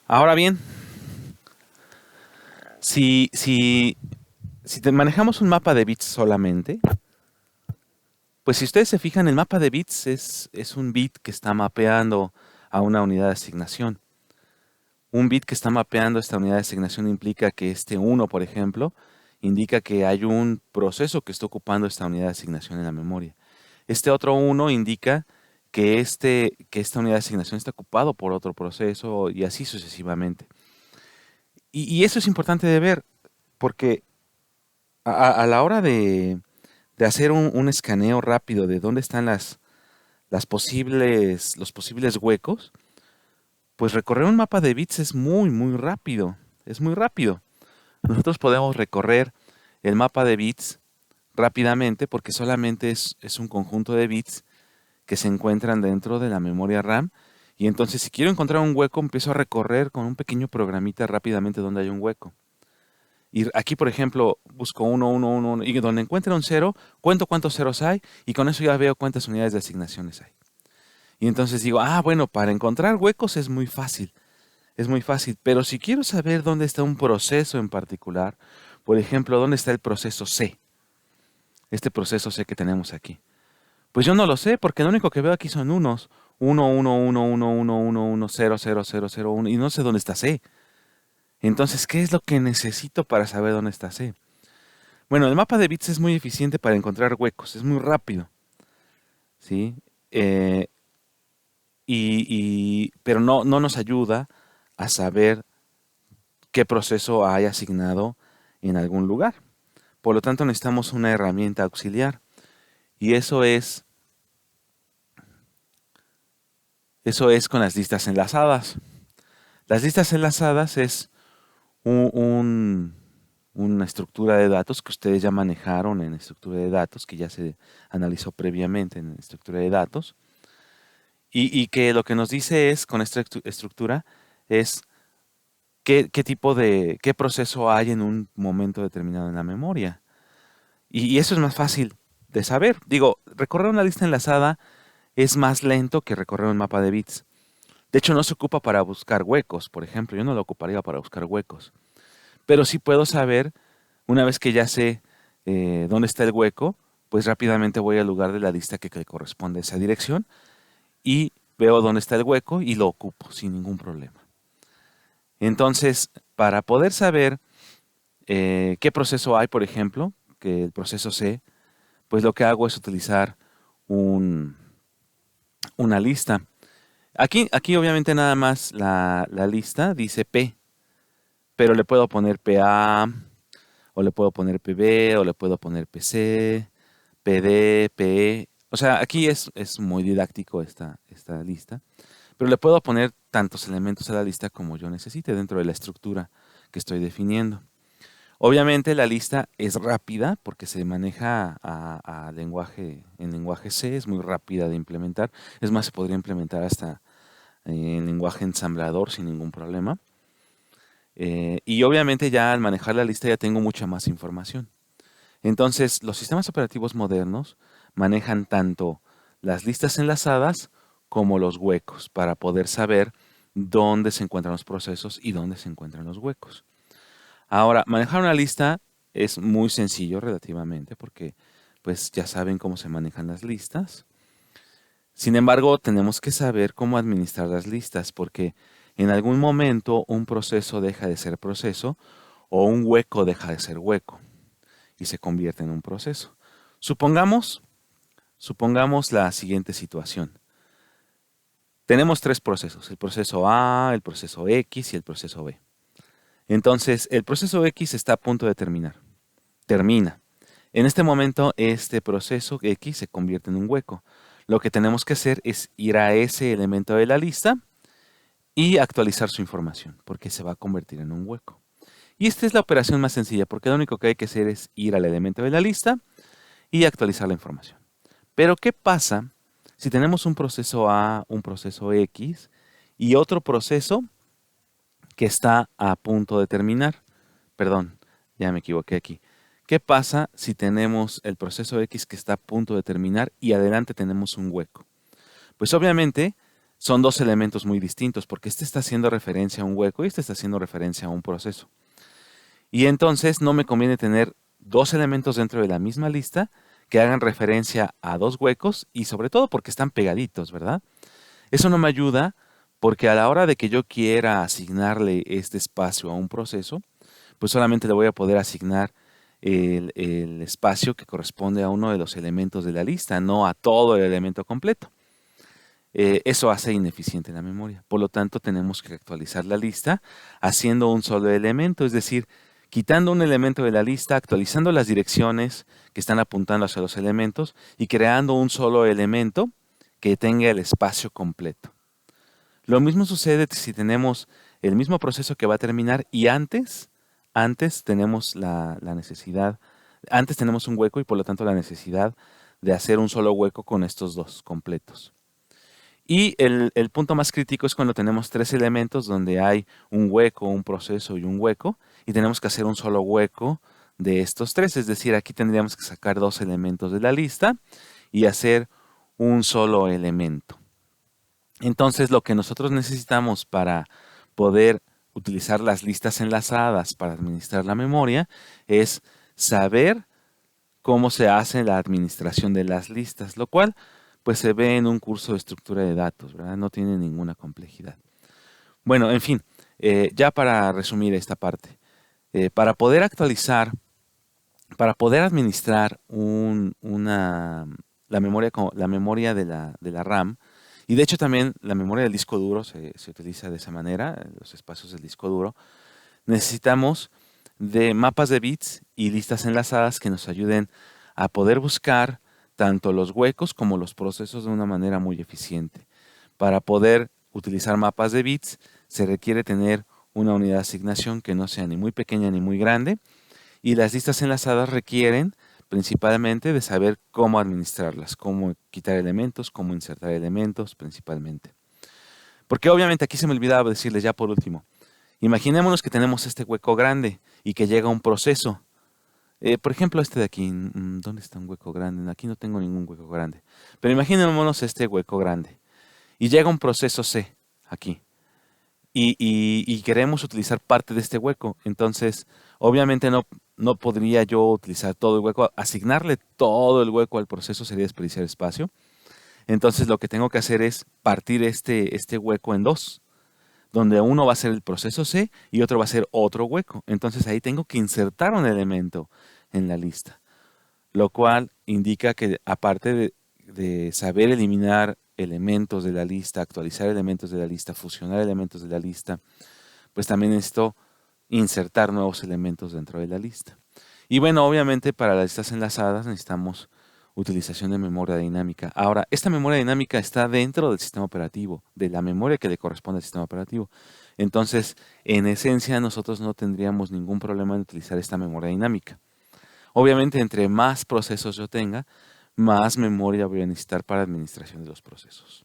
Ahora bien, si, si, si manejamos un mapa de bits solamente, pues si ustedes se fijan, el mapa de bits es un bit que está mapeando a una unidad de asignación. Un bit que está mapeando esta unidad de asignación implica que este uno, por ejemplo, indica que hay un proceso que está ocupando esta unidad de asignación en la memoria. Este otro uno indica que esta unidad de asignación está ocupado por otro proceso y así sucesivamente. Y eso es importante de ver, porque a la hora de hacer un escaneo rápido de dónde están los posibles huecos, pues recorrer un mapa de bits es muy rápido. Es muy rápido. Nosotros podemos recorrer el mapa de bits rápidamente porque solamente es un conjunto de bits que se encuentran dentro de la memoria RAM. Y entonces, si quiero encontrar un hueco, empiezo a recorrer con un pequeño programita rápidamente donde hay un hueco. Y aquí, por ejemplo, busco uno, y donde encuentre un cero, cuento cuántos ceros hay, y con eso ya veo cuántas unidades de asignaciones hay. Y entonces digo, bueno, para encontrar huecos es muy fácil, pero si quiero saber dónde está un proceso en particular, por ejemplo, dónde está el proceso C, este proceso C que tenemos aquí, pues yo no lo sé, porque lo único que veo aquí son unos, uno, 0, 0, 0, 0, 1, y no sé dónde está C. Entonces, ¿qué es lo que necesito para saber dónde está C? Bueno, el mapa de bits es muy eficiente para encontrar huecos, es muy rápido, ¿sí? Eh, pero no nos ayuda a saber qué proceso hay asignado en algún lugar. Por lo tanto, necesitamos una herramienta auxiliar. Y eso es con las listas enlazadas. Las listas enlazadas es un- un- una estructura de datos que ustedes ya manejaron en estructura de datos, que ya se analizó previamente en estructura de datos. Y que lo que nos dice es, con esta estructura, es qué proceso hay en un momento determinado en la memoria. Y eso es más fácil de saber. Digo, recorrer una lista enlazada es más lento que recorrer un mapa de bits. De hecho, no se ocupa para buscar huecos, por ejemplo. Yo no lo ocuparía para buscar huecos. Pero sí puedo saber, una vez que ya sé dónde está el hueco, pues rápidamente voy al lugar de la lista que le corresponde a esa dirección y veo dónde está el hueco y lo ocupo sin ningún problema. Entonces, para poder saber qué proceso hay, por ejemplo, que el proceso C, pues lo que hago es utilizar un- una lista. Aquí obviamente nada más la lista dice P, pero le puedo poner PA, o le puedo poner PB, o le puedo poner PC, PD, PE. O sea, aquí es muy didáctico esta lista, pero le puedo poner tantos elementos a la lista como yo necesite dentro de la estructura que estoy definiendo. Obviamente la lista es rápida porque se maneja en lenguaje C, es muy rápida de implementar. Es más, se podría implementar hasta en lenguaje ensamblador sin ningún problema. Y obviamente ya al manejar la lista ya tengo mucha más información. Entonces, los sistemas operativos modernos manejan tanto las listas enlazadas como los huecos para poder saber dónde se encuentran los procesos y dónde se encuentran los huecos. Ahora, manejar una lista es muy sencillo relativamente porque pues ya saben cómo se manejan las listas. Sin embargo, tenemos que saber cómo administrar las listas porque en algún momento un proceso deja de ser proceso o un hueco deja de ser hueco y se convierte en un proceso. Supongamos, supongamos la siguiente situación. Tenemos tres procesos, el proceso A, el proceso X y el proceso B. Entonces, el proceso X está a punto de terminar. Termina. En este momento, este proceso X se convierte en un hueco. Lo que tenemos que hacer es ir a ese elemento de la lista y actualizar su información, porque se va a convertir en un hueco. Y esta es la operación más sencilla, porque lo único que hay que hacer es ir al elemento de la lista y actualizar la información. Pero, ¿qué pasa si tenemos un proceso A, un proceso X y otro proceso que está a punto de terminar? Perdón, ya me equivoqué aquí. ¿Qué pasa si tenemos el proceso X que está a punto de terminar y adelante tenemos un hueco? Pues obviamente son dos elementos muy distintos, porque este está haciendo referencia a un hueco y este está haciendo referencia a un proceso. Y entonces no me conviene tener dos elementos dentro de la misma lista que hagan referencia a dos huecos y sobre todo porque están pegaditos, ¿verdad? Eso no me ayuda porque a la hora de que yo quiera asignarle este espacio a un proceso, pues solamente le voy a poder asignar el espacio que corresponde a uno de los elementos de la lista, no a todo el elemento completo. Eso hace ineficiente la memoria. Por lo tanto, tenemos que actualizar la lista haciendo un solo elemento, es decir, quitando un elemento de la lista, actualizando las direcciones que están apuntando hacia los elementos y creando un solo elemento que tenga el espacio completo. Lo mismo sucede si tenemos el mismo proceso que va a terminar y antes tenemos la necesidad, antes tenemos un hueco y por lo tanto la necesidad de hacer un solo hueco con estos dos completos. Y el punto más crítico es cuando tenemos tres elementos donde hay un hueco, un proceso y un hueco, y tenemos que hacer un solo hueco de estos tres. Es decir, aquí tendríamos que sacar dos elementos de la lista y hacer un solo elemento. Entonces, lo que nosotros necesitamos para poder utilizar las listas enlazadas para administrar la memoria es saber cómo se hace la administración de las listas, lo cual pues se ve en un curso de estructura de datos, ¿verdad? No tiene ninguna complejidad. Bueno, en fin, ya para resumir esta parte, para poder actualizar, para poder administrar la memoria de la RAM, y de hecho también la memoria del disco duro se utiliza de esa manera, los espacios del disco duro, necesitamos de mapas de bits y listas enlazadas que nos ayuden a poder buscar tanto los huecos como los procesos de una manera muy eficiente. Para poder utilizar mapas de bits se requiere tener una unidad de asignación que no sea ni muy pequeña ni muy grande y las listas enlazadas requieren principalmente de saber cómo administrarlas, cómo quitar elementos, cómo insertar elementos principalmente. Porque obviamente aquí se me olvidaba decirles ya por último, imaginémonos que tenemos este hueco grande y que llega un proceso. Por ejemplo, este de aquí, ¿dónde está un hueco grande? Aquí no tengo ningún hueco grande. Pero imaginémonos este hueco grande. Y llega un proceso C aquí. Y queremos utilizar parte de este hueco. Entonces, obviamente no podría yo utilizar todo el hueco. Asignarle todo el hueco al proceso sería desperdiciar espacio. Entonces, lo que tengo que hacer es partir este hueco en dos, donde uno va a ser el proceso C y otro va a ser otro hueco. Entonces ahí tengo que insertar un elemento en la lista, lo cual indica que aparte de saber eliminar elementos de la lista, actualizar elementos de la lista, fusionar elementos de la lista, pues también necesito insertar nuevos elementos dentro de la lista. Y bueno, obviamente para las listas enlazadas necesitamos utilización de memoria dinámica. Ahora, esta memoria dinámica está dentro del sistema operativo, de la memoria que le corresponde al sistema operativo. Entonces, en esencia, nosotros no tendríamos ningún problema en utilizar esta memoria dinámica. Obviamente, entre más procesos yo tenga, más memoria voy a necesitar para administración de los procesos.